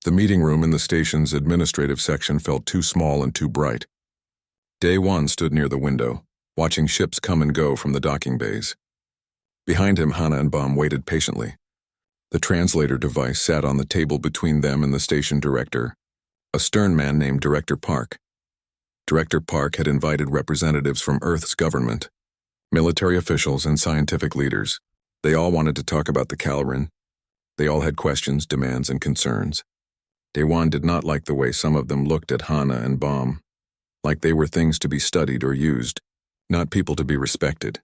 The meeting room in the station's administrative section felt too small and too bright. Day One stood near the window, watching ships come and go from the docking bays. Behind him, Hana and Baum waited patiently. The translator device sat on the table between them and the station director, a stern man named Director Park. Director Park had invited representatives from Earth's government, military officials, and scientific leaders. They all wanted to talk about the Calrin. They all had questions, demands, and concerns. Daewon did not like the way some of them looked at Hana and Baum, like they were things to be studied or used, not people to be respected.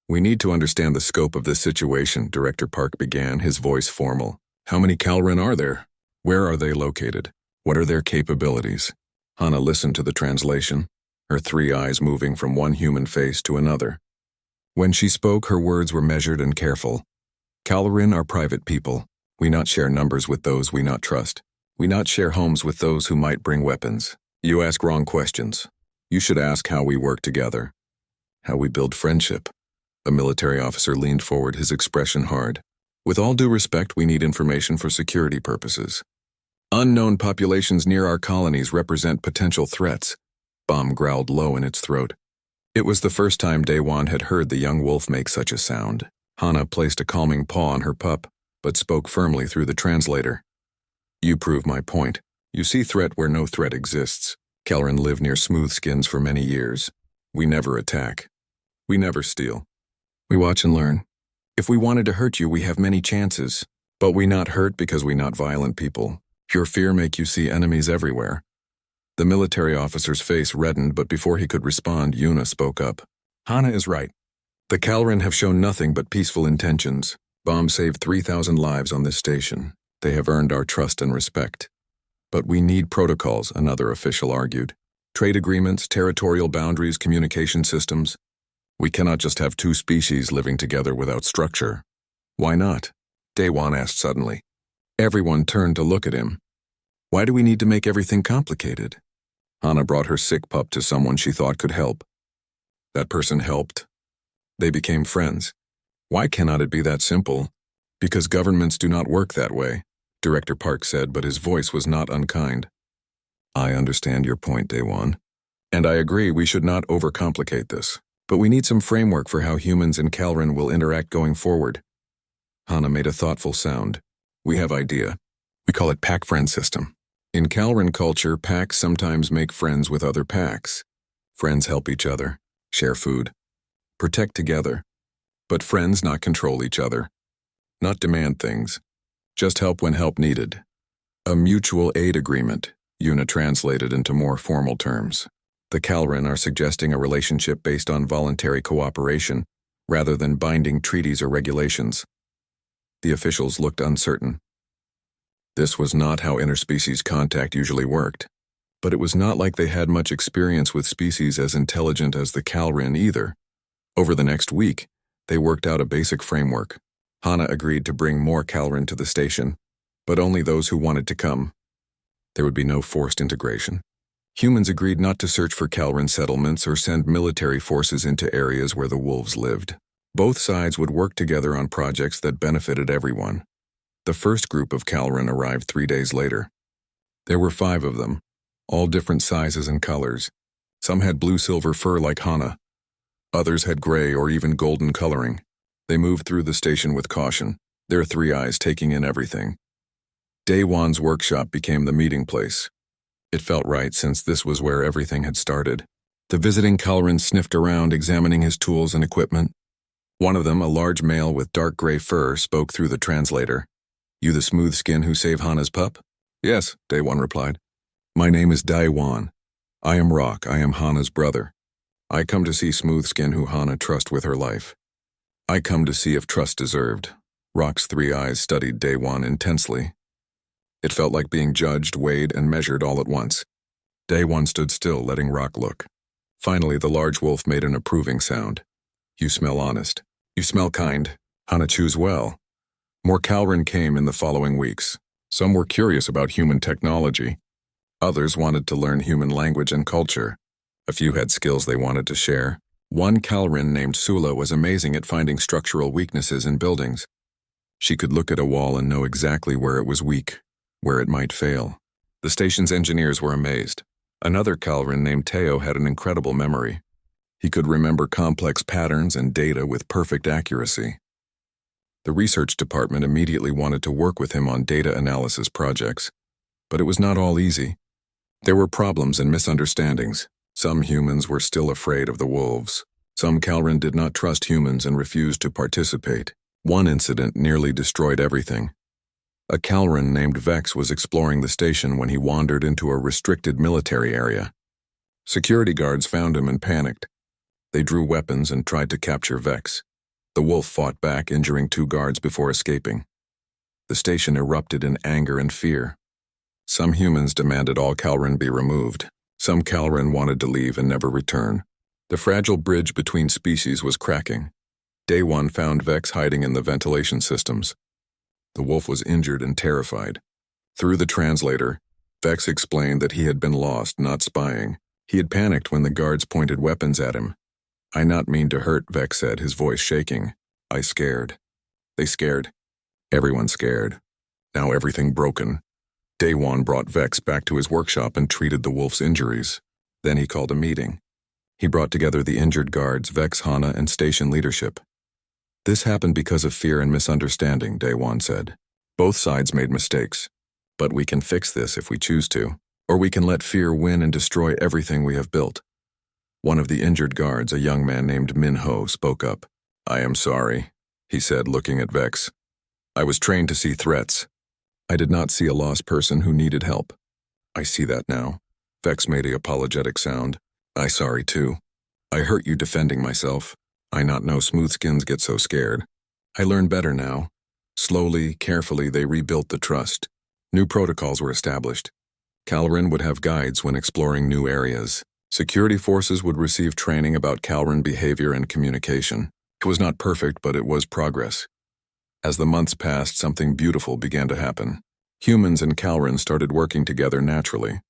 "We need to understand the scope of this situation," Director Park began, his voice formal. "How many Calrin are there? Where are they located? What are their capabilities?" Hana listened to the translation, her three eyes moving from one human face to another. When she spoke, her words were measured and careful. "Calrin are private people. We not share numbers with those we not trust. We not share homes with those who might bring weapons. You ask wrong questions. You should ask how we work together. How we build friendship." A military officer leaned forward, his expression hard. "With all due respect, we need information for security purposes. Unknown populations near our colonies represent potential threats." Baum growled low in its throat. It was the first time Daewon had heard the young wolf make such a sound. Hana placed a calming paw on her pup, but spoke firmly through the translator. "You prove my point. You see threat where no threat exists. Calrin live near smoothskins for many years. We never attack. We never steal. We watch and learn. If we wanted to hurt you, we have many chances. But we not hurt because we not violent people. Your fear make you see enemies everywhere." The military officer's face reddened, but before he could respond, Yuna spoke up. "Hana is right. The Calrin have shown nothing but peaceful intentions. Baum saved 3,000 lives on this station. They have earned our trust and respect. But we need protocols," another official argued. "Trade agreements, territorial boundaries, communication systems. We cannot just have two species living together without structure." "Why not?" Daewon asked suddenly. Everyone turned to look at him. "Why do we need to make everything complicated?" Hana brought her sick pup to someone she thought could help. That person helped. They became friends. "Why cannot it be that simple?" "Because governments do not work that way," Director Park said, but his voice was not unkind. "I understand your point, Daewon. And I agree we should not overcomplicate this. But we need some framework for how humans and Calrin will interact going forward." Hana made a thoughtful sound. "We have idea. We call it pack-friend system. In Calrin culture, packs sometimes make friends with other packs. Friends help each other, share food, protect together. But friends not control each other, not demand things, just help when help needed. A mutual aid agreement," Yuna translated into more formal terms. The Calrin are suggesting a relationship based on voluntary cooperation, rather than binding treaties or regulations. The officials looked uncertain. This was not how interspecies contact usually worked. But it was not like they had much experience with species as intelligent as the Calrin either. Over the next week, they worked out a basic framework. Hana agreed to bring more Calrin to the station, but only those who wanted to come. There would be no forced integration. Humans agreed not to search for Calrin settlements or send military forces into areas where the wolves lived. Both sides would work together on projects that benefited everyone. The first group of Calrin arrived 3 days later. There were 5 of them, all different sizes and colors. Some had blue-silver fur like Hana. Others had gray or even golden coloring. They moved through the station with caution, their 3 eyes taking in everything. Daewon's workshop became the meeting place. It felt right since this was where everything had started. The visiting Calrin sniffed around, examining his tools and equipment. One of them, a large male with dark gray fur, spoke through the translator. "You the smooth skin who saved Hana's pup?" "Yes," Daewon replied. "My name is Daewon. I am Rock. I am Hana's brother. I come to see Smoothskin who Hana trust with her life. I come to see if trust deserved." Rock's 3 eyes studied Daewon intensely. It felt like being judged, weighed, and measured all at once. Daewon stood still, letting Rock look. Finally, the large wolf made an approving sound. "You smell honest. You smell kind. Hana choose well." More Calrin came in the following weeks. Some were curious about human technology. Others wanted to learn human language and culture. A few had skills they wanted to share. One Calrin named Sula was amazing at finding structural weaknesses in buildings. She could look at a wall and know exactly where it was weak, where it might fail. The station's engineers were amazed. Another Calren named Teo had an incredible memory. He could remember complex patterns and data with perfect accuracy. The research department immediately wanted to work with him on data analysis projects, but it was not all easy. There were problems and misunderstandings. Some humans were still afraid of the wolves. Some Calren did not trust humans and refused to participate. One incident nearly destroyed everything. A Calren named Vex was exploring the station when he wandered into a restricted military area. Security guards found him and panicked. They drew weapons and tried to capture Vex. The wolf fought back, injuring 2 guards before escaping. The station erupted in anger and fear. Some humans demanded all Calren be removed. Some Calren wanted to leave and never return. The fragile bridge between species was cracking. Day 1 found Vex hiding in the ventilation systems. The wolf was injured and terrified. Through the translator, Vex explained that he had been lost, not spying. He had panicked when the guards pointed weapons at him. "I not mean to hurt," Vex said, his voice shaking. "I scared." They scared. Everyone scared. Now everything broken. Day 1 brought Vex back to his workshop and treated the wolf's injuries. Then he called a meeting. He brought together the injured guards, Vex, Hana, and station leadership. "This happened because of fear and misunderstanding," Day 1 said. "Both sides made mistakes. But we can fix this if we choose to, or we can let fear win and destroy everything we have built." One of the injured guards, a young man named Min Ho, spoke up. "I am sorry," he said, looking at Vex. "I was trained to see threats. I did not see a lost person who needed help. I see that now." Vex made an apologetic sound. "I sorry too. I hurt you defending myself. I not know smoothskins get so scared. I learn better now." Slowly, carefully, they rebuilt the trust. New protocols were established. Calren would have guides when exploring new areas. Security forces would receive training about Calren behavior and communication. It was not perfect, but it was progress. As the months passed, something beautiful began to happen. Humans and Calren started working together naturally.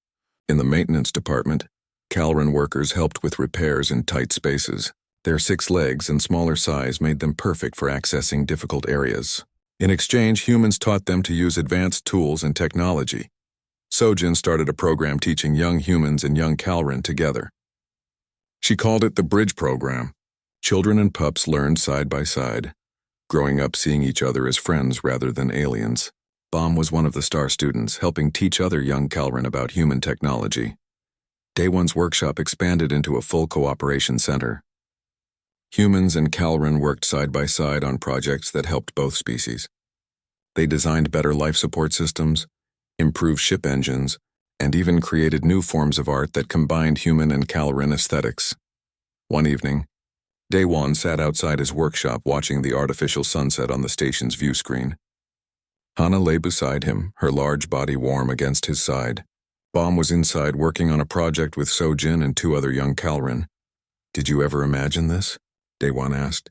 In the maintenance department, Calren workers helped with repairs in tight spaces. Their 6 legs and smaller size made them perfect for accessing difficult areas. In exchange, humans taught them to use advanced tools and technology. Sojin started a program teaching young humans and young Calren together. She called it the Bridge Program. Children and pups learned side by side, growing up seeing each other as friends rather than aliens. Bomb was one of the star students, helping teach other young Calren about human technology. Day 1's workshop expanded into a full cooperation center. Humans and Calren worked side by side on projects that helped both species. They designed better life support systems, improved ship engines, and even created new forms of art that combined human and Calren aesthetics. One evening, Day 1 sat outside his workshop watching the artificial sunset on the station's view screen. Hana lay beside him, her large body warm against his side. Bomb was inside working on a project with Sojin and 2 other young Calren. "Did you ever imagine this?" Day 1 asked.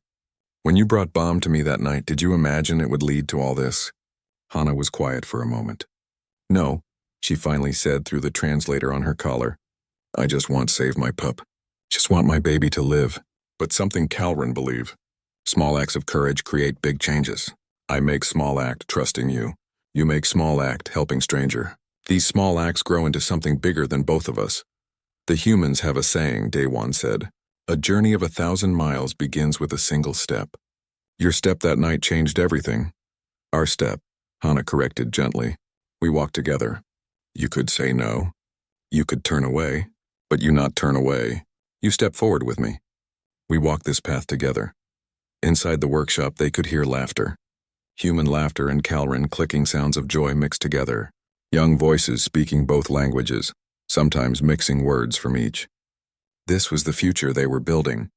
"When you brought Bomb to me that night, did you imagine it would lead to all this?" Hana was quiet for a moment. "No," she finally said through the translator on her collar. "I just want to save my pup. Just want my baby to live." But something Calren believe. Small acts of courage create big changes. I make small act trusting you. You make small act helping stranger. These small acts grow into something bigger than both of us. The humans have a saying, Day 1 said. A journey of 1,000 miles begins with a single step. Your step that night changed everything. Our step, Hana corrected gently. We walked together. You could say no. You could turn away. But you not turn away. You step forward with me. We walked this path together. Inside the workshop, they could hear laughter. Human laughter and Calren clicking sounds of joy mixed together. Young voices speaking both languages, sometimes mixing words from each. This was the future they were building.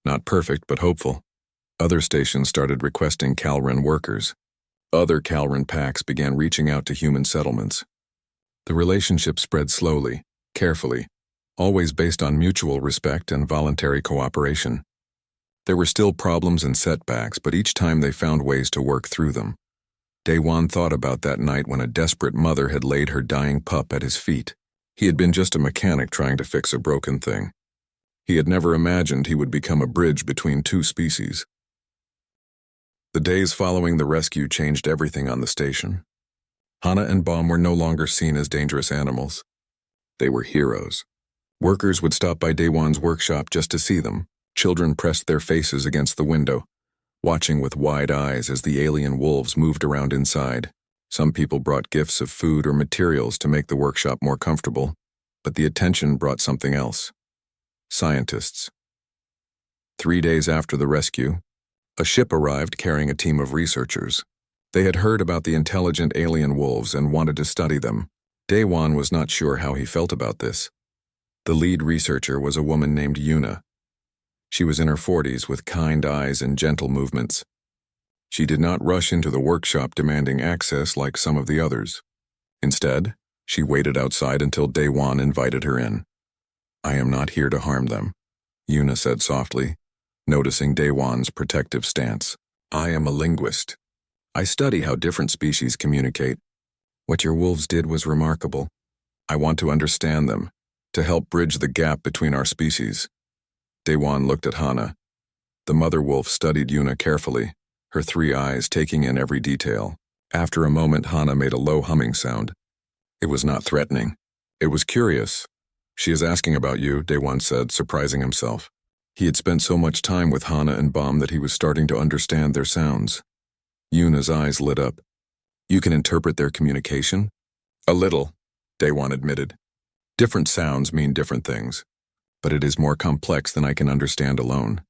Not perfect, but hopeful. Other stations started requesting Calren workers. Other Calren packs began reaching out to human settlements. The relationship spread slowly, carefully, always based on mutual respect and voluntary cooperation. There were still problems and setbacks, but each time they found ways to work through them. Daewon thought about that night when a desperate mother had laid her dying pup at his feet. He had been just a mechanic trying to fix a broken thing. He had never imagined he would become a bridge between two species. The days following the rescue changed everything on the station. Hana and Bomb were no longer seen as dangerous animals. They were heroes. Workers would stop by Daewon's workshop just to see them. Children pressed their faces against the window, watching with wide eyes as the alien wolves moved around inside. Some people brought gifts of food or materials to make the workshop more comfortable, but the attention brought something else. Scientists. 3 days after the rescue, a ship arrived carrying a team of researchers. They had heard about the intelligent alien wolves and wanted to study them. Daewon was not sure how he felt about this. The lead researcher was a woman named Yuna. She was in her 40s with kind eyes and gentle movements. She did not rush into the workshop demanding access like some of the others. Instead, she waited outside until Daewon invited her in. "I am not here to harm them," Yuna said softly, noticing Daewon's protective stance. "I am a linguist. I study how different species communicate. What your wolves did was remarkable. I want to understand them, to help bridge the gap between our species." Daewon looked at Hana. The mother wolf studied Yuna carefully, her 3 eyes taking in every detail. After a moment, Hana made a low humming sound. It was not threatening. It was curious. "She is asking about you," Daewon said, surprising himself. He had spent so much time with Hana and Bomb that he was starting to understand their sounds. Yuna's eyes lit up. "You can interpret their communication?" "A little," Daewon admitted. "Different sounds mean different things, but it is more complex than I can understand alone."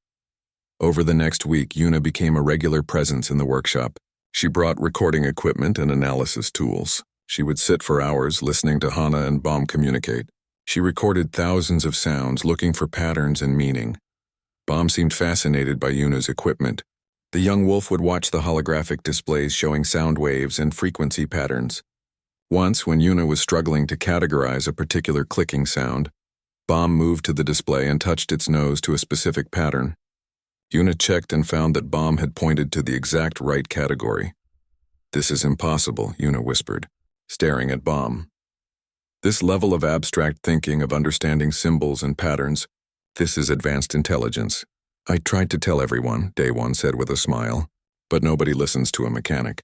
Over the next week, Yuna became a regular presence in the workshop. She brought recording equipment and analysis tools. She would sit for hours listening to Hana and Bomb communicate. She recorded thousands of sounds, looking for patterns and meaning. Bomb seemed fascinated by Yuna's equipment. The young wolf would watch the holographic displays showing sound waves and frequency patterns. Once, when Yuna was struggling to categorize a particular clicking sound, Bomb moved to the display and touched its nose to a specific pattern. Yuna checked and found that Bomb had pointed to the exact right category. "This is impossible," Yuna whispered, staring at Bomb. "This level of abstract thinking, of understanding symbols and patterns, this is advanced intelligence." "I tried to tell everyone," Daewon said with a smile, "but nobody listens to a mechanic."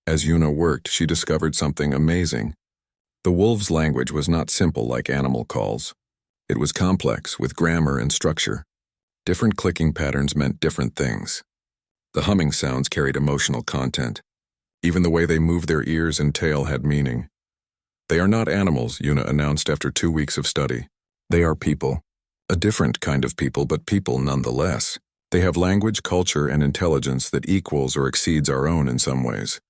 As Yuna worked, she discovered something amazing. The wolves' language was not simple like animal calls. It was complex, with grammar and structure. Different clicking patterns meant different things. The humming sounds carried emotional content. Even the way they moved their ears and tail had meaning. "They are not animals," Yuna announced after 2 weeks of study. "They are people. A different kind of people, but people nonetheless. They have language, culture, and intelligence that equals or exceeds our own in some ways."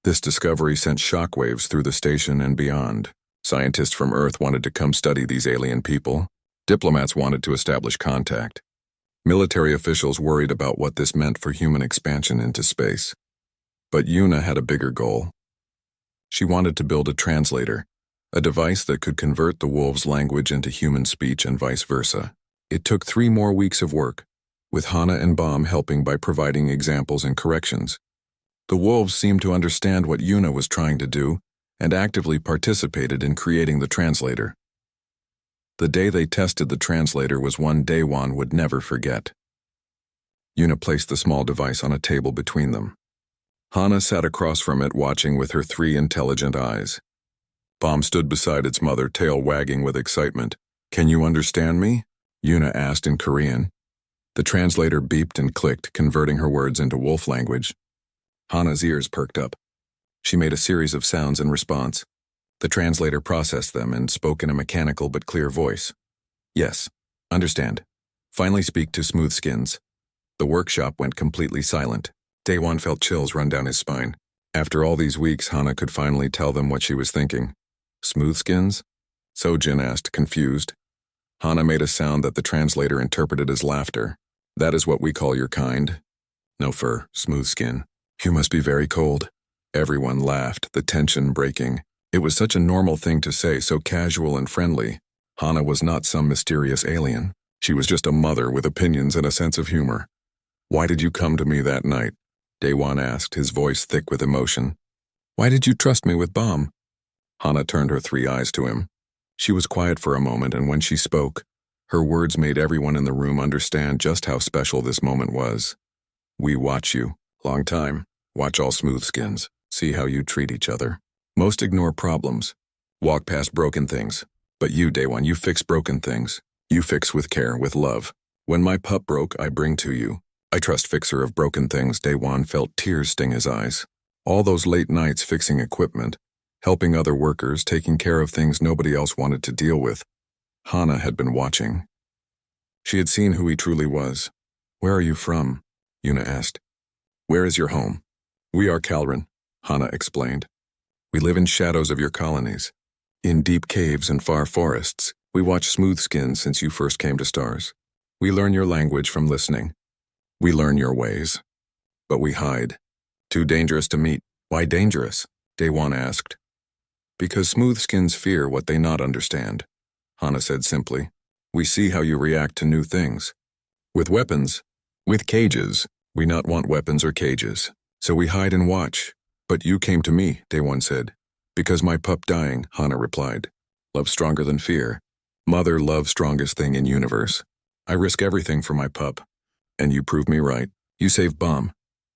This discovery sent shockwaves through the station and beyond. Scientists from Earth wanted to come study these alien people. Diplomats wanted to establish contact. Military officials worried about what this meant for human expansion into space. But Yuna had a bigger goal. She wanted to build a translator, a device that could convert the wolves' language into human speech and vice versa. It took 3 more weeks of work, with Hana and Bomb helping by providing examples and corrections. The wolves seemed to understand what Yuna was trying to do and actively participated in creating the translator. The day they tested the translator was one Daewon would never forget. Yuna placed the small device on a table between them. Hana sat across from it, watching with her 3 intelligent eyes. Bomb stood beside its mother, tail wagging with excitement. "Can you understand me?" Yuna asked in Korean. The translator beeped and clicked, converting her words into wolf language. Hana's ears perked up. She made a series of sounds in response. The translator processed them and spoke in a mechanical but clear voice. "Yes, understand. Finally speak to Smoothskins." The workshop went completely silent. Daewon felt chills run down his spine. After all these weeks, Hana could finally tell them what she was thinking. "Smoothskins?" Sojin asked, confused. Hana made a sound that the translator interpreted as laughter. "That is what we call your kind. No fur, smooth skin. You must be very cold." Everyone laughed, the tension breaking. It was such a normal thing to say, so casual and friendly. Hana was not some mysterious alien. She was just a mother with opinions and a sense of humor. "Why did you come to me that night?" Daewon asked, his voice thick with emotion. "Why did you trust me with Bomb?" Hana turned her 3 eyes to him. She was quiet for a moment, and when she spoke, her words made everyone in the room understand just how special this moment was. "We watch you. Long time. Watch all Smoothskins. See how you treat each other." Most ignore problems, walk past broken things. But you, Day One, you fix broken things. You fix with care, with love. When my pup broke, I bring to you. I trust fixer of broken things. Day One felt tears sting his eyes. All those late nights fixing equipment, helping other workers, taking care of things nobody else wanted to deal with. Hana had been watching. She had seen who he truly was. Where are you from? Yuna asked. Where is your home? We are Calren, Hana explained. We live in shadows of your colonies. In deep caves and far forests, we watch Smoothskin since you first came to stars. We learn your language from listening. We learn your ways. But we hide. Too dangerous to meet. Why dangerous? Day-One asked. Because Smoothskins fear what they not understand, Hana said simply. We see how you react to new things. With weapons, with cages, we not want weapons or cages. So we hide and watch. But you came to me, Day-One said. Because my pup dying, Hana replied. Love stronger than fear. Mother love strongest thing in universe. I risk everything for my pup. And you prove me right. You save Bomb.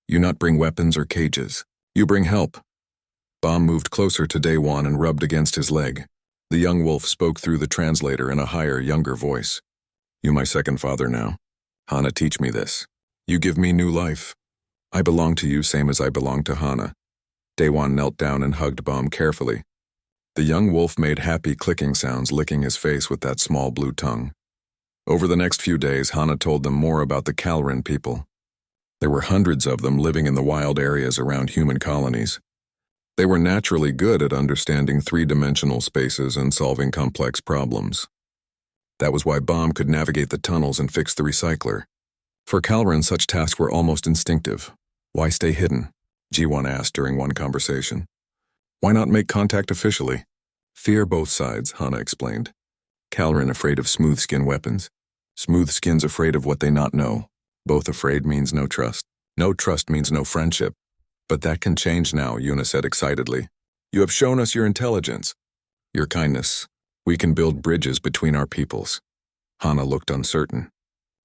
You not bring weapons or cages. You bring help. Bomb moved closer to Day-One and rubbed against his leg. The young wolf spoke through the translator in a higher, younger voice. You my second father now. Hana, teach me this. You give me new life. I belong to you same as I belong to Hana. Day-One knelt down and hugged Bomb carefully. The young wolf made happy clicking sounds, licking his face with that small blue tongue. Over the next few days, Hana told them more about the Calren people. There were hundreds of them living in the wild areas around human colonies. They were naturally good at understanding three-dimensional spaces and solving complex problems. That was why Bomb could navigate the tunnels and fix the recycler. For Calren, such tasks were almost instinctive. Why stay hidden? G1 asked during one conversation. Why not make contact officially? Fear both sides, Hana explained. Calren afraid of Smoothskin weapons. Smoothskins afraid of what they not know. Both afraid means no trust. No trust means no friendship. But that can change now, Yuna said excitedly. You have shown us your intelligence, your kindness. We can build bridges between our peoples. Hana looked uncertain.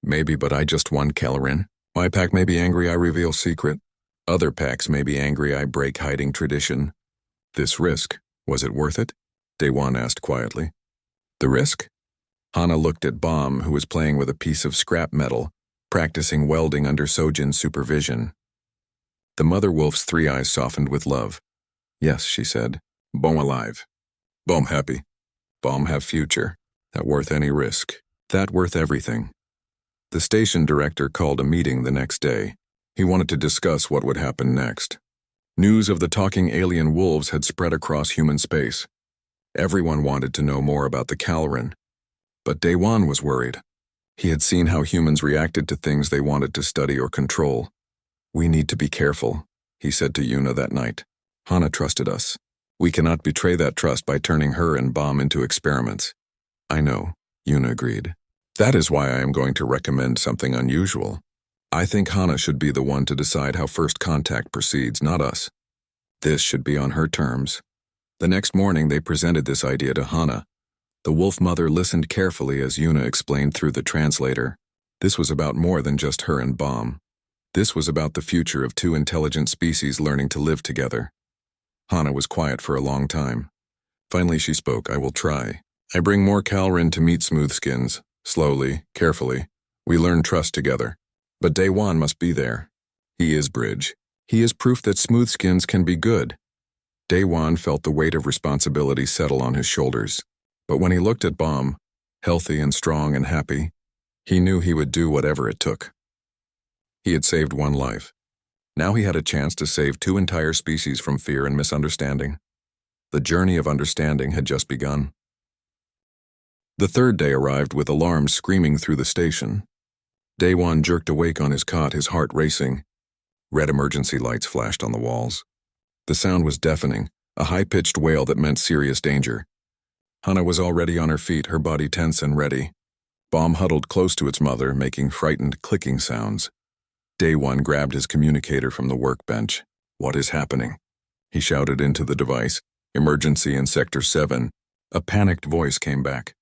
Maybe, but I just won Calren. My pack may be angry I reveal secret. Other packs may be angry I break hiding tradition. This risk, was it worth it? Day-One asked quietly. The risk? Hana looked at Bomb, who was playing with a piece of scrap metal, practicing welding under Sojin's supervision. The mother wolf's three eyes softened with love. Yes, she said. Bomb alive. Bomb happy. Bomb have future. That worth any risk. That worth everything. The station director called a meeting the next day. He wanted to discuss what would happen next. News of the talking alien wolves had spread across human space. Everyone wanted to know more about the Calren. But Day-One was worried. He had seen how humans reacted to things they wanted to study or control. We need to be careful, he said to Yuna that night. Hana trusted us. We cannot betray that trust by turning her and Bomb into experiments. I know, Yuna agreed. That is why I am going to recommend something unusual. I think Hana should be the one to decide how first contact proceeds, not us. This should be on her terms. The next morning they presented this idea to Hana. The wolf mother listened carefully as Yuna explained through the translator. This was about more than just her and Bomb. This was about the future of two intelligent species learning to live together. Hana was quiet for a long time. Finally she spoke. I will try. I bring more Calren to meet Smoothskins. Slowly, carefully. We learn trust together. But Day-One must be there. He is bridge. He is proof that Smoothskins can be good. Day-One felt the weight of responsibility settle on his shoulders. But when he looked at Bomb, healthy and strong and happy, he knew he would do whatever it took. He had saved one life. Now he had a chance to save two entire species from fear and misunderstanding. The journey of understanding had just begun. The third day arrived with alarms screaming through the station. Day-One jerked awake on his cot, his heart racing. Red emergency lights flashed on the walls. The sound was deafening, a high-pitched wail that meant serious danger. Hana was already on her feet, her body tense and ready. Bomb huddled close to its mother, making frightened clicking sounds. Day-One grabbed his communicator from the workbench. What is happening? He shouted into the device. Emergency in Sector 7. A panicked voice came back.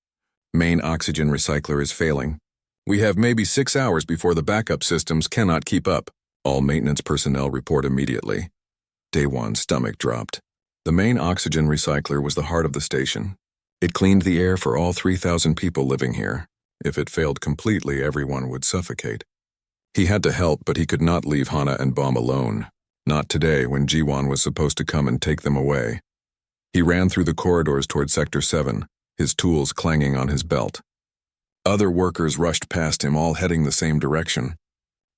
Main oxygen recycler is failing. We have maybe 6 hours before the backup systems cannot keep up. All maintenance personnel report immediately. Day-One's stomach dropped. The main oxygen recycler was the heart of the station. It cleaned the air for all 3,000 people living here. If it failed completely, everyone would suffocate. He had to help, but he could not leave Hana and Bomb alone. Not today, when Jiwon was supposed to come and take them away. He ran through the corridors toward Sector 7, his tools clanging on his belt. Other workers rushed past him, all heading the same direction.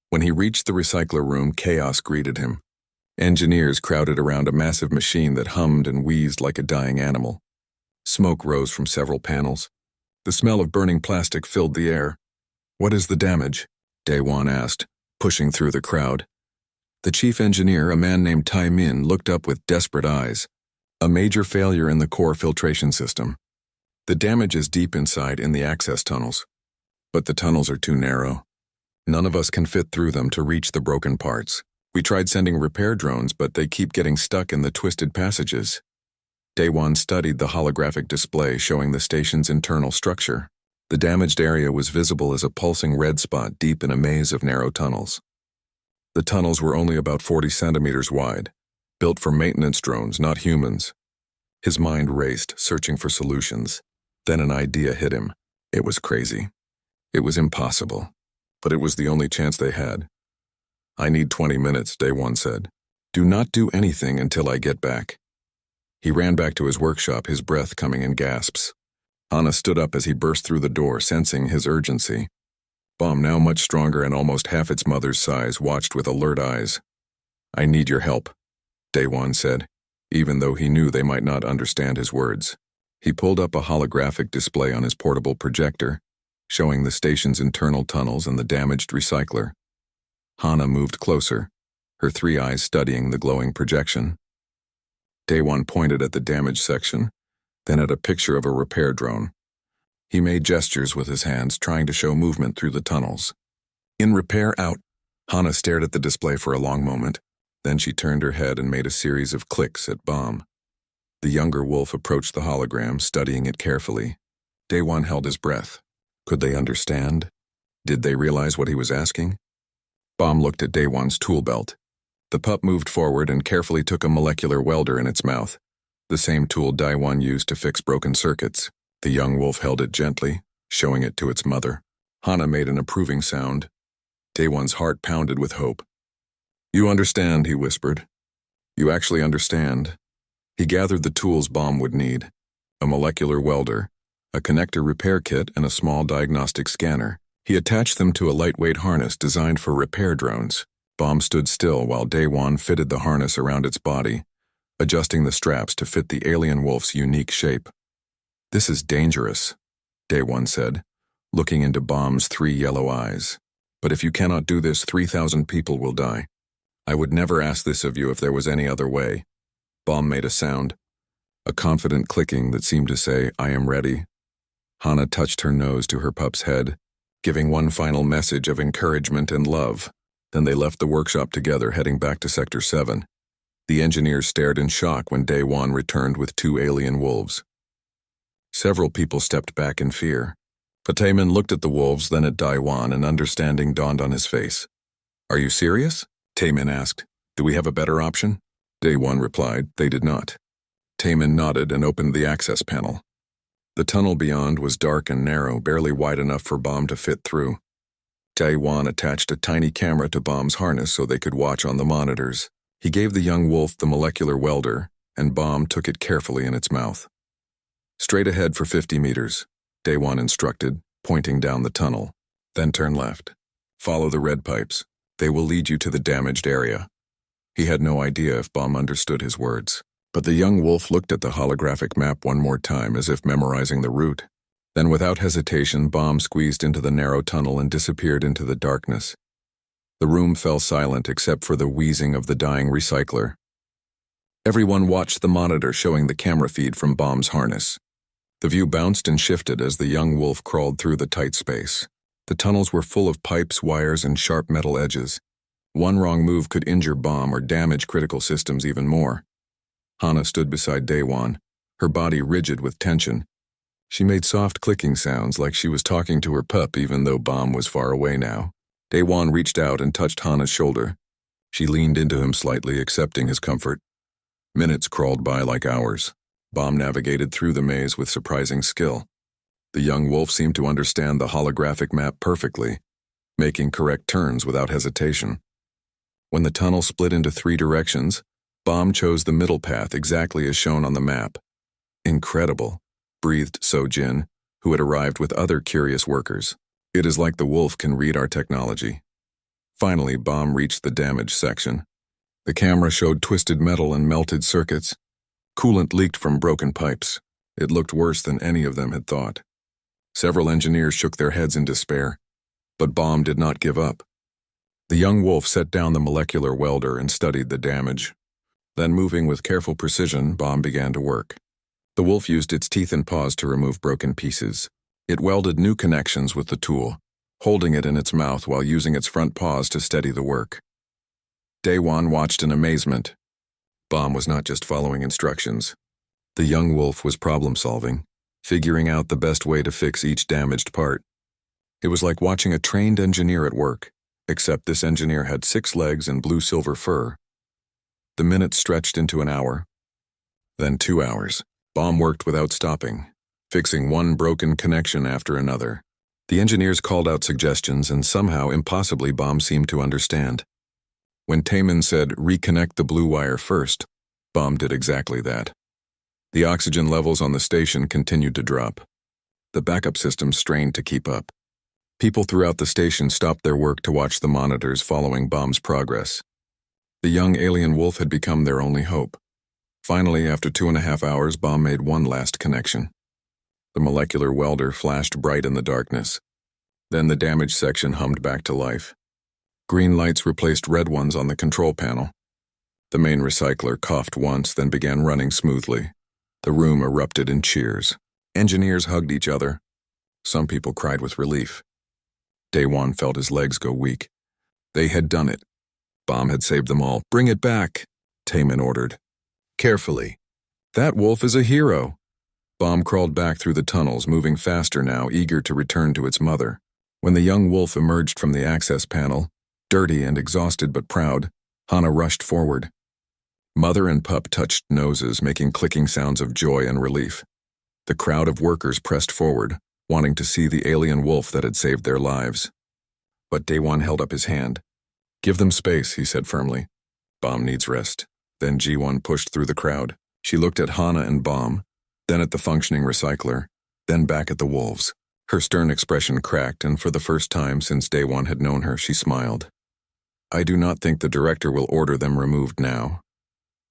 When he reached the recycler room, chaos greeted him. Engineers crowded around a massive machine that hummed and wheezed like a dying animal. Smoke rose from several panels. The smell of burning plastic filled the air. "What is the damage?" Daewon asked, pushing through the crowd. The chief engineer, a man named Tai Min, looked up with desperate eyes. "A major failure in the core filtration system. The damage is deep inside in the access tunnels. But the tunnels are too narrow. None of us can fit through them to reach the broken parts. We tried sending repair drones, but they keep getting stuck in the twisted passages." Daewon studied the holographic display showing the station's internal structure. The damaged area was visible as a pulsing red spot deep in a maze of narrow tunnels. The tunnels were only about 40 centimeters wide, built for maintenance drones, not humans. His mind raced, searching for solutions. Then an idea hit him. It was crazy. It was impossible. But it was the only chance they had. "I need 20 minutes, Daewon said. "Do not do anything until I get back." He ran back to his workshop, his breath coming in gasps. Hana stood up as he burst through the door, sensing his urgency. Bomb, now much stronger and almost half its mother's size, watched with alert eyes. "I need your help," Daewon said, even though he knew they might not understand his words. He pulled up a holographic display on his portable projector, showing the station's internal tunnels and the damaged recycler. Hana moved closer, her 3 eyes studying the glowing projection. Daewon pointed at the damaged section, then at a picture of a repair drone. He made gestures with his hands, trying to show movement through the tunnels. "In repair, out." Hana stared at the display for a long moment. Then she turned her head and made a series of clicks at Bomb. The younger wolf approached the hologram, studying it carefully. Daewon held his breath. Could they understand? Did they realize what he was asking? Bomb looked at Daewon's tool belt. The pup moved forward and carefully took a molecular welder in its mouth, the same tool Daewon used to fix broken circuits. The young wolf held it gently, showing it to its mother. Hana made an approving sound. Daewon's heart pounded with hope. "You understand," he whispered. "You actually understand." He gathered the tools Bomb would need: a molecular welder, a connector repair kit, and a small diagnostic scanner. He attached them to a lightweight harness designed for repair drones. Bomb stood still while Daewon fitted the harness around its body, adjusting the straps to fit the alien wolf's unique shape. "This is dangerous," Daewon said, looking into Bomb's 3 yellow eyes. "But if you cannot do this, 3,000 people will die. I would never ask this of you if there was any other way." Bomb made a sound, a confident clicking that seemed to say, "I am ready." Hana touched her nose to her pup's head, giving one final message of encouragement and love. Then they left the workshop together, heading back to Sector 7. The engineers stared in shock when Daewon returned with 2 alien wolves. Several people stepped back in fear. Taemin looked at the wolves, then at Daewon, and understanding dawned on his face. "Are you serious?" Taemin asked. "Do we have a better option?" Daewon replied, "They did not." Taemin nodded and opened the access panel. The tunnel beyond was dark and narrow, barely wide enough for Bomb to fit through. Daewon attached a tiny camera to Bomb's harness so they could watch on the monitors. He gave the young wolf the molecular welder, and Bomb took it carefully in its mouth. "Straight ahead for 50 meters, Daewon instructed, pointing down the tunnel. "Then turn left. Follow the red pipes. They will lead you to the damaged area." He had no idea if Bomb understood his words, but the young wolf looked at the holographic map one more time as if memorizing the route. Then without hesitation, Bomb squeezed into the narrow tunnel and disappeared into the darkness. The room fell silent except for the wheezing of the dying recycler. Everyone watched the monitor showing the camera feed from Bomb's harness. The view bounced and shifted as the young wolf crawled through the tight space. The tunnels were full of pipes, wires, and sharp metal edges. One wrong move could injure Bomb or damage critical systems even more. Hana stood beside Daewon, her body rigid with tension. She made soft clicking sounds like she was talking to her pup even though Bomb was far away now. Daewon reached out and touched Hana's shoulder. She leaned into him slightly, accepting his comfort. Minutes crawled by like hours. Bomb navigated through the maze with surprising skill. The young wolf seemed to understand the holographic map perfectly, making correct turns without hesitation. When the tunnel split into 3 directions, Bomb chose the middle path exactly as shown on the map. Incredible, breathed So-Jin, who had arrived with other curious workers. It is like the wolf can read our technology. Finally, Bomb reached the damage section. The camera showed twisted metal and melted circuits. Coolant leaked from broken pipes. It looked worse than any of them had thought. Several engineers shook their heads in despair, but Bomb did not give up. The young wolf set down the molecular welder and studied the damage. Then, moving with careful precision, Bomb began to work. The wolf used its teeth and paws to remove broken pieces. It welded new connections with the tool, holding it in its mouth while using its front paws to steady the work. Daewon watched in amazement. Bomb was not just following instructions. The young wolf was problem-solving, figuring out the best way to fix each damaged part. It was like watching a trained engineer at work, except this engineer had 6 legs and blue-silver fur. The minutes stretched into an hour, then 2 hours. Bomb worked without stopping, fixing one broken connection after another. The engineers called out suggestions, and somehow, impossibly, Bomb seemed to understand. When Taemin said, "Reconnect the blue wire first," Bomb did exactly that. The oxygen levels on the station continued to drop. The backup systems strained to keep up. People throughout the station stopped their work to watch the monitors following Bomb's progress. The young alien wolf had become their only hope. Finally, after 2.5 hours, Bomb made one last connection. The molecular welder flashed bright in the darkness. Then the damaged section hummed back to life. Green lights replaced red ones on the control panel. The main recycler coughed once, then began running smoothly. The room erupted in cheers. Engineers hugged each other. Some people cried with relief. Daewon felt his legs go weak. They had done it. Bomb had saved them all. "Bring it back," Taemin ordered. "Carefully. That wolf is a hero." Bomb crawled back through the tunnels, moving faster now, eager to return to its mother. When the young wolf emerged from the access panel, dirty and exhausted but proud, Hana rushed forward. Mother and pup touched noses, making clicking sounds of joy and relief. The crowd of workers pressed forward, wanting to see the alien wolf that had saved their lives. But Daewon held up his hand. "Give them space," he said firmly. "Bomb needs rest." Then Ji-won pushed through the crowd. She looked at Hana and Bomb, then at the functioning recycler, then back at the wolves. Her stern expression cracked, and for the first time since Daewon had known her, she smiled. "I do not think the director will order them removed now,"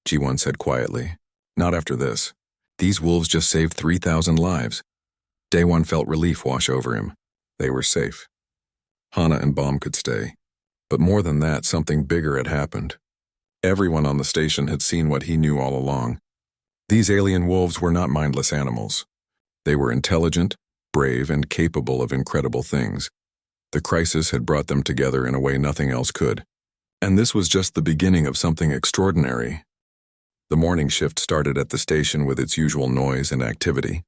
Ji-won said quietly. "Not after this. These wolves just saved 3,000 lives." Daewon felt relief wash over him. They were safe. Hana and Bomb could stay. But more than that, something bigger had happened. Everyone on the station had seen what he knew all along. These alien wolves were not mindless animals. They were intelligent, brave, and capable of incredible things. The crisis had brought them together in a way nothing else could. And this was just the beginning of something extraordinary. The morning shift started at the station with its usual noise and activity.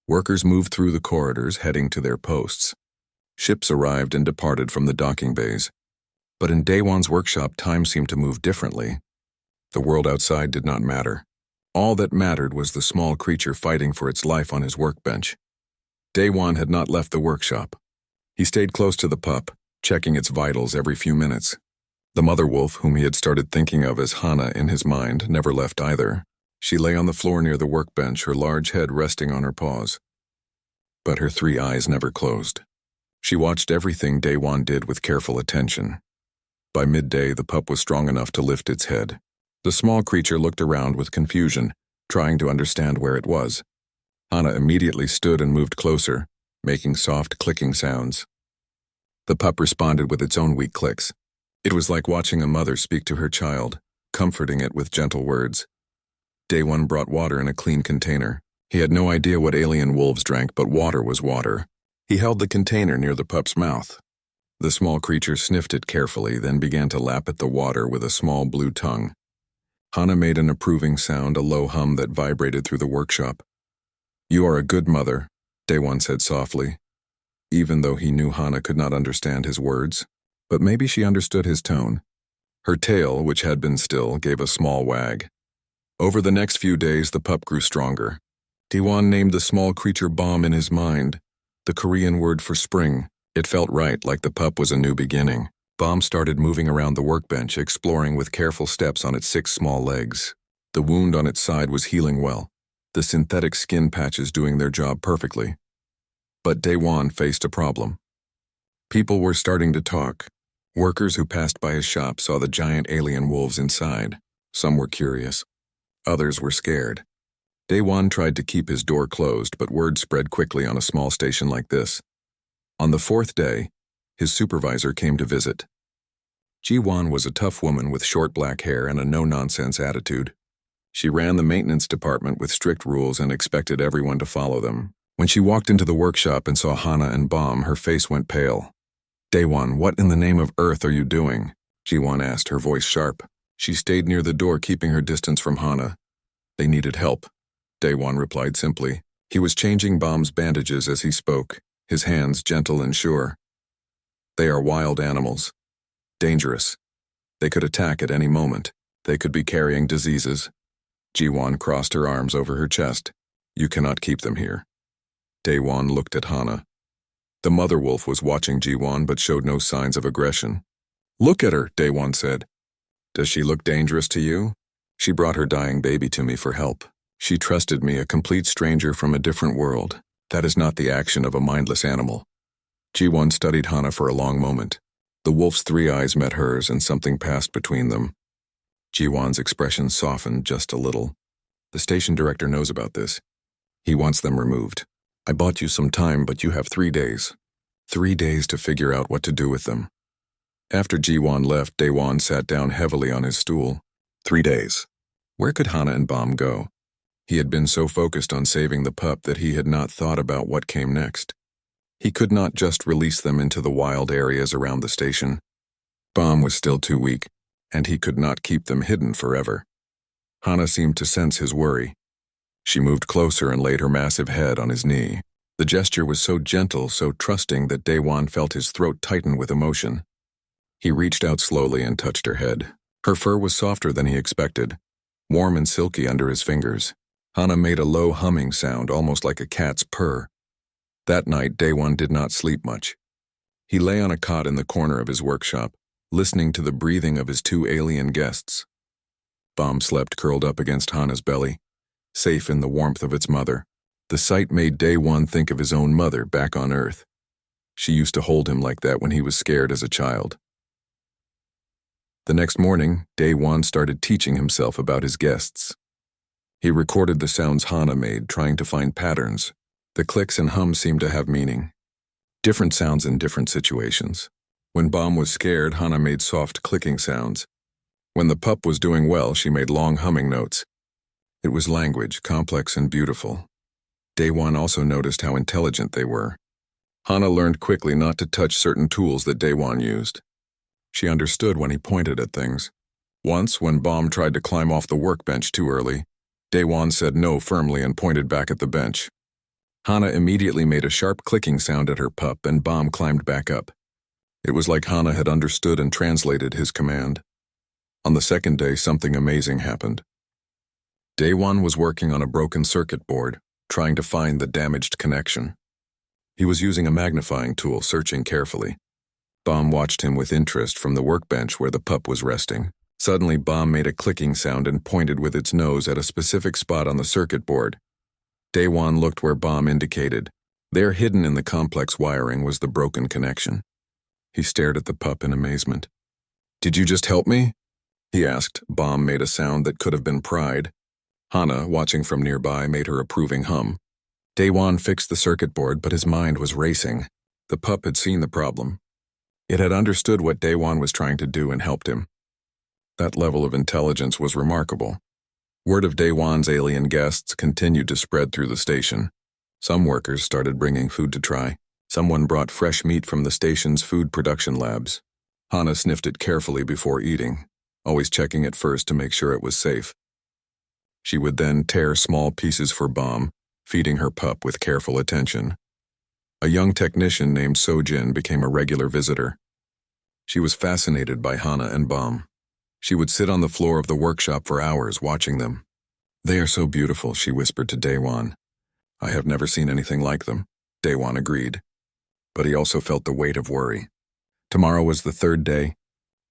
Workers moved through the corridors, heading to their posts. Ships arrived and departed from the docking bays. But in Daewon's workshop, time seemed to move differently. The world outside did not matter. All that mattered was the small creature fighting for its life on his workbench. Daewon had not left the workshop. He stayed close to the pup, checking its vitals every few minutes. The mother wolf, whom he had started thinking of as Hana in his mind, never left either. She lay on the floor near the workbench, her large head resting on her paws. But her 3 eyes never closed. She watched everything Daewon did with careful attention. By midday, the pup was strong enough to lift its head. The small creature looked around with confusion, trying to understand where it was. Hana immediately stood and moved closer, making soft clicking sounds. The pup responded with its own weak clicks. It was like watching a mother speak to her child, comforting it with gentle words. Daewon brought water in a clean container. He had no idea what alien wolves drank, but water was water. He held the container near the pup's mouth. The small creature sniffed it carefully, then began to lap at the water with a small blue tongue. Hana made an approving sound, a low hum that vibrated through the workshop. "You are a good mother," Daewon said softly, even though he knew Hana could not understand his words. But maybe she understood his tone. Her tail, which had been still, gave a small wag. Over the next few days, the pup grew stronger. Daewon named the small creature Bomb in his mind, the Korean word for spring. It felt right, like the pup was a new beginning. Bomb started moving around the workbench, exploring with careful steps on its 6 small legs. The wound on its side was healing well, the synthetic skin patches doing their job perfectly. But Daewon faced a problem. People were starting to talk. Workers who passed by his shop saw the giant alien wolves inside. Some were curious. Others were scared. Daewon tried to keep his door closed, but word spread quickly on a small station like this. On the 4th day, his supervisor came to visit. Ji-won was a tough woman with short black hair and a no-nonsense attitude. She ran the maintenance department with strict rules and expected everyone to follow them. When she walked into the workshop and saw Hana and Bomb, her face went pale. "Daewon, what in the name of Earth are you doing?" Ji-won asked, her voice sharp. She stayed near the door, keeping her distance from Hana. "They needed help," Daewon replied simply. He was changing Bomb's bandages as he spoke, his hands gentle and sure. "They are wild animals. Dangerous. They could attack at any moment. They could be carrying diseases." Ji-won crossed her arms over her chest. "You cannot keep them here." Daewon looked at Hana. The mother wolf was watching Ji-won but showed no signs of aggression. "Look at her," Daewon said. "Does she look dangerous to you? She brought her dying baby to me for help. She trusted me, a complete stranger from a different world. That is not the action of a mindless animal." Ji-won studied Hana for a long moment. The wolf's 3 eyes met hers and something passed between them. Ji-won's expression softened just a little. "The station director knows about this. He wants them removed. I bought you some time, but you have 3 days. 3 days to figure out what to do with them." After Ji-won left, Daewon sat down heavily on his stool. 3 days. Where could Hana and Bomb go? He had been so focused on saving the pup that he had not thought about what came next. He could not just release them into the wild areas around the station. Bomb was still too weak, and he could not keep them hidden forever. Hana seemed to sense his worry. She moved closer and laid her massive head on his knee. The gesture was so gentle, so trusting that Daewon felt his throat tighten with emotion. He reached out slowly and touched her head. Her fur was softer than he expected, warm and silky under his fingers. Hana made a low humming sound, almost like a cat's purr. That night, Daewon did not sleep much. He lay on a cot in the corner of his workshop, listening to the breathing of his 2 alien guests. Bomb slept curled up against Hana's belly, safe in the warmth of its mother. The sight made Daewon think of his own mother back on Earth. She used to hold him like that when he was scared as a child. The next morning, Daewon started teaching himself about his guests. He recorded the sounds Hana made, trying to find patterns. The clicks and hums seemed to have meaning. Different sounds in different situations. When Bomb was scared, Hana made soft clicking sounds. When the pup was doing well, she made long humming notes. It was language, complex and beautiful. Daewon also noticed how intelligent they were. Hana learned quickly not to touch certain tools that Daewon used. She understood when he pointed at things. Once, when Bomb tried to climb off the workbench too early, Daewon said no firmly and pointed back at the bench. Hana immediately made a sharp clicking sound at her pup, and Bomb climbed back up. It was like Hana had understood and translated his command. On the 2nd day, something amazing happened. Daewon was working on a broken circuit board, trying to find the damaged connection. He was using a magnifying tool, searching carefully. Bomb watched him with interest from the workbench where the pup was resting. Suddenly, Bomb made a clicking sound and pointed with its nose at a specific spot on the circuit board. Daewon looked where Bomb indicated. There, hidden in the complex wiring, was the broken connection. He stared at the pup in amazement. "Did you just help me?" he asked. Bomb made a sound that could have been pride. Hana, watching from nearby, made her approving hum. Daewon fixed the circuit board, but his mind was racing. The pup had seen the problem. It had understood what Daewon was trying to do and helped him. That level of intelligence was remarkable. Word of Daewon's alien guests continued to spread through the station. Some workers started bringing food to try. Someone brought fresh meat from the station's food production labs. Hana sniffed it carefully before eating, always checking it first to make sure it was safe. She would then tear small pieces for Bomb, feeding her pup with careful attention. A young technician named Sojin became a regular visitor. She was fascinated by Hana and Bomb. She would sit on the floor of the workshop for hours watching them. "They are so beautiful," she whispered to Daewon. "I have never seen anything like them," Daewon agreed. But he also felt the weight of worry. Tomorrow was the third day.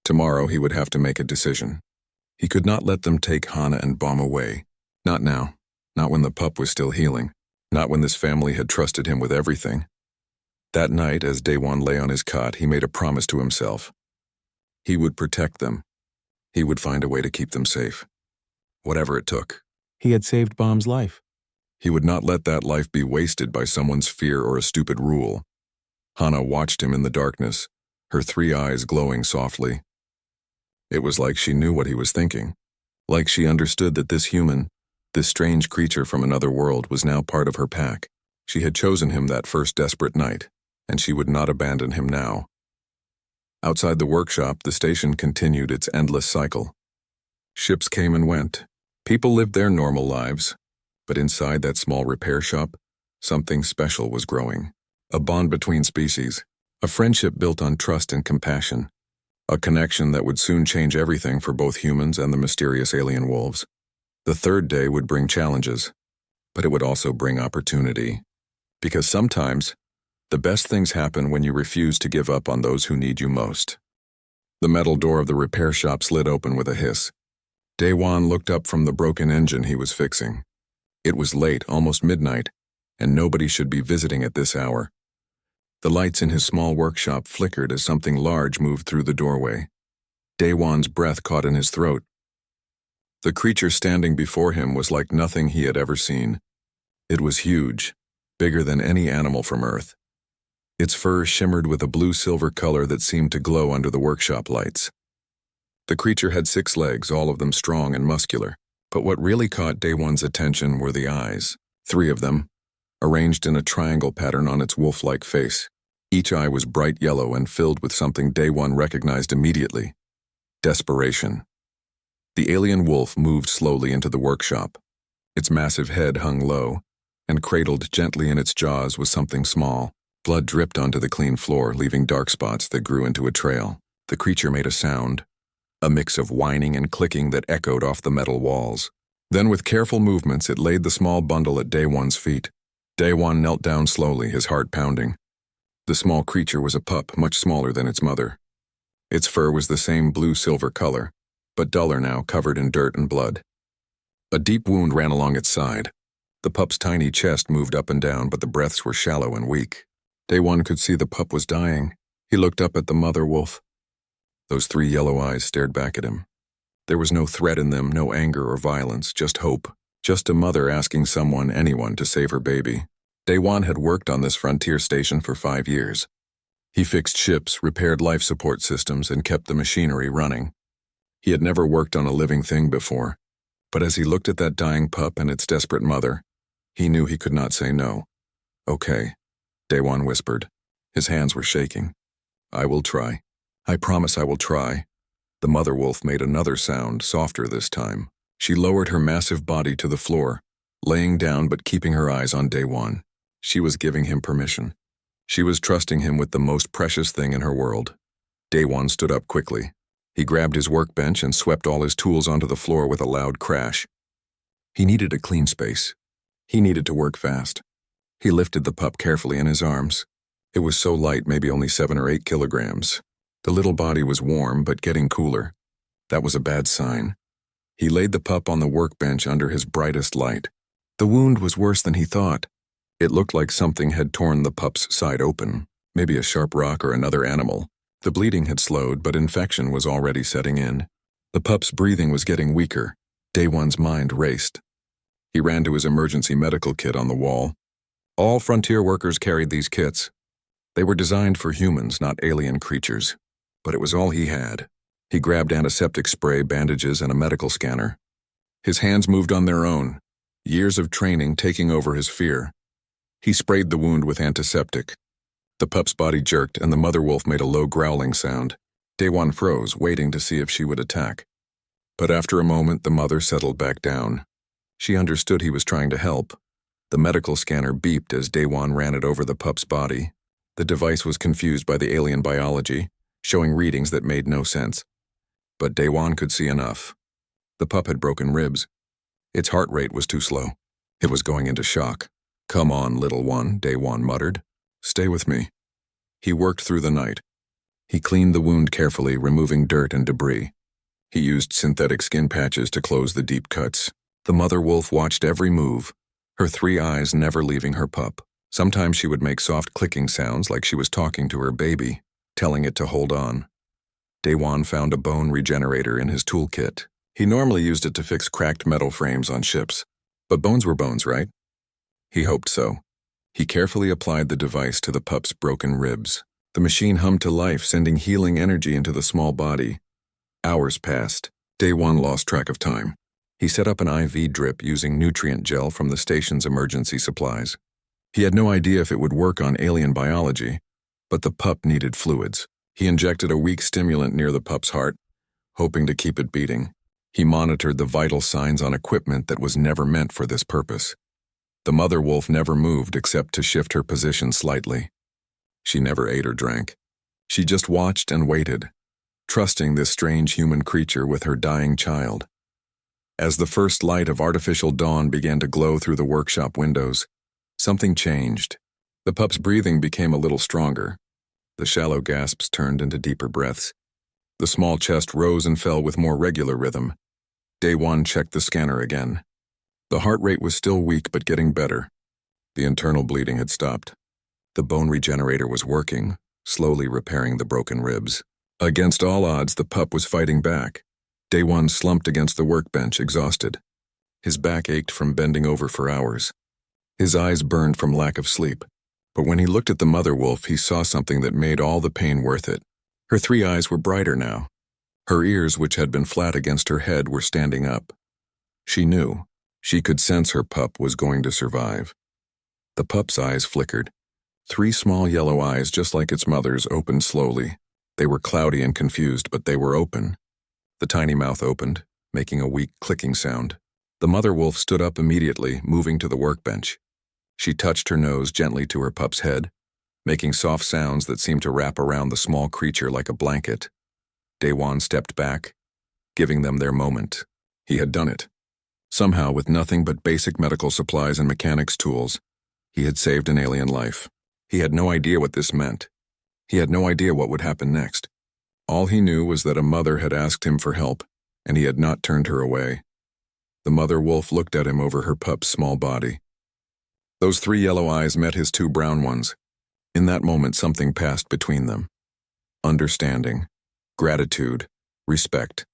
Tomorrow he would have to make a decision. He could not let them take Hana and Bomb away. Not now. Not when the pup was still healing. Not when this family had trusted him with everything. That night, as Daewon lay on his cot, he made a promise to himself. He would protect them. He would find a way to keep them safe. Whatever it took. He had saved Bomb's life. He would not let that life be wasted by someone's fear or a stupid rule. Hana watched him in the darkness, her 3 eyes glowing softly. It was like she knew what he was thinking. Like she understood that this human, this strange creature from another world, was now part of her pack. She had chosen him that first desperate night, and she would not abandon him now. Outside the workshop, the station continued its endless cycle. Ships came and went. People lived their normal lives. But inside that small repair shop, something special was growing. A bond between species. A friendship built on trust and compassion. A connection that would soon change everything for both humans and the mysterious alien wolves. The third day would bring challenges, but it would also bring opportunity. Because sometimes, the best things happen when you refuse to give up on those who need you most. The metal door of the repair shop slid open with a hiss. Daewon looked up from the broken engine he was fixing. It was late, almost midnight, and nobody should be visiting at this hour. The lights in his small workshop flickered as something large moved through the doorway. Daewon's breath caught in his throat. The creature standing before him was like nothing he had ever seen. It was huge, bigger than any animal from Earth. Its fur shimmered with a blue-silver color that seemed to glow under the workshop lights. The creature had 6 legs, all of them strong and muscular, but what really caught Daewon's attention were the eyes, 3 of them, arranged in a triangle pattern on its wolf-like face. Each eye was bright yellow and filled with something Daewon recognized immediately: desperation. The alien wolf moved slowly into the workshop. Its massive head hung low, and cradled gently in its jaws was something small. Blood dripped onto the clean floor, leaving dark spots that grew into a trail. The creature made a sound, a mix of whining and clicking that echoed off the metal walls. Then with careful movements it laid the small bundle at Daewon's feet. Daewon knelt down slowly, his heart pounding. The small creature was a pup, much smaller than its mother. Its fur was the same blue-silver color, but duller now, covered in dirt and blood. A deep wound ran along its side. The pup's tiny chest moved up and down, but the breaths were shallow and weak. Daewon could see the pup was dying. He looked up at the mother wolf. Those 3 yellow eyes stared back at him. There was no threat in them, no anger or violence, just hope. Just a mother asking someone, anyone, to save her baby. Daewon had worked on this frontier station for 5 years. He fixed ships, repaired life support systems, and kept the machinery running. He had never worked on a living thing before, but as he looked at that dying pup and its desperate mother, he knew he could not say no. "Okay," Daewon whispered. His hands were shaking. "I will try. I promise I will try." The mother wolf made another sound, softer this time. She lowered her massive body to the floor, laying down but keeping her eyes on Daewon. She was giving him permission. She was trusting him with the most precious thing in her world. Daewon stood up quickly. He grabbed his workbench and swept all his tools onto the floor with a loud crash. He needed a clean space. He needed to work fast. He lifted the pup carefully in his arms. It was so light, maybe only 7 or 8 kilograms. The little body was warm, but getting cooler. That was a bad sign. He laid the pup on the workbench under his brightest light. The wound was worse than he thought. It looked like something had torn the pup's side open, maybe a sharp rock or another animal. The bleeding had slowed, but infection was already setting in. The pup's breathing was getting weaker. Daewon's mind raced. He ran to his emergency medical kit on the wall. All frontier workers carried these kits. They were designed for humans, not alien creatures. But it was all he had. He grabbed antiseptic spray, bandages, and a medical scanner. His hands moved on their own, years of training taking over his fear. He sprayed the wound with antiseptic. The pup's body jerked, and the mother wolf made a low growling sound. Daewon froze, waiting to see if she would attack. But after a moment, the mother settled back down. She understood he was trying to help. The medical scanner beeped as Daewon ran it over the pup's body. The device was confused by the alien biology, showing readings that made no sense. But Daewon could see enough. The pup had broken ribs. Its heart rate was too slow. It was going into shock. "Come on, little one," Day-Wan muttered. "Stay with me." He worked through the night. He cleaned the wound carefully, removing dirt and debris. He used synthetic skin patches to close the deep cuts. The mother wolf watched every move, her 3 eyes never leaving her pup. Sometimes she would make soft clicking sounds like she was talking to her baby, telling it to hold on. Day-Wan found a bone regenerator in his toolkit. He normally used it to fix cracked metal frames on ships. But bones were bones, right? He hoped so. He carefully applied the device to the pup's broken ribs. The machine hummed to life, sending healing energy into the small body. Hours passed. Day-Wan lost track of time. He set up an IV drip using nutrient gel from the station's emergency supplies. He had no idea if it would work on alien biology, but the pup needed fluids. He injected a weak stimulant near the pup's heart, hoping to keep it beating. He monitored the vital signs on equipment that was never meant for this purpose. The mother wolf never moved except to shift her position slightly. She never ate or drank. She just watched and waited, trusting this strange human creature with her dying child. As the first light of artificial dawn began to glow through the workshop windows, something changed. The pup's breathing became a little stronger. The shallow gasps turned into deeper breaths. The small chest rose and fell with more regular rhythm. Day-Wan checked the scanner again. The heart rate was still weak but getting better. The internal bleeding had stopped. The bone regenerator was working, slowly repairing the broken ribs. Against all odds, the pup was fighting back. Day-Wan slumped against the workbench, exhausted. His back ached from bending over for hours. His eyes burned from lack of sleep. But when he looked at the mother wolf, he saw something that made all the pain worth it. Her 3 eyes were brighter now. Her ears, which had been flat against her head, were standing up. She knew. She could sense her pup was going to survive. The pup's eyes flickered. 3 small yellow eyes, just like its mother's, opened slowly. They were cloudy and confused, but they were open. The tiny mouth opened, making a weak clicking sound. The mother wolf stood up immediately, moving to the workbench. She touched her nose gently to her pup's head, making soft sounds that seemed to wrap around the small creature like a blanket. Day-Wan stepped back, giving them their moment. He had done it. Somehow, with nothing but basic medical supplies and mechanics tools, he had saved an alien life. He had no idea what this meant. He had no idea what would happen next. All he knew was that a mother had asked him for help, and he had not turned her away. The mother wolf looked at him over her pup's small body. Those 3 yellow eyes met his 2 brown ones. In that moment, something passed between them. Understanding, gratitude, respect.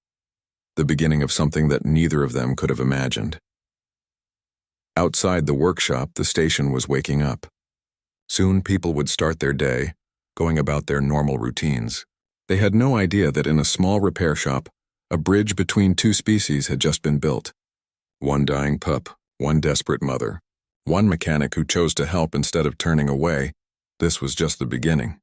The beginning of something that neither of them could have imagined. Outside the workshop, the station was waking up. Soon people would start their day, going about their normal routines. They had no idea that in a small repair shop, a bridge between 2 species had just been built. 1 dying pup, 1 desperate mother, 1 mechanic who chose to help instead of turning away. This was just the beginning.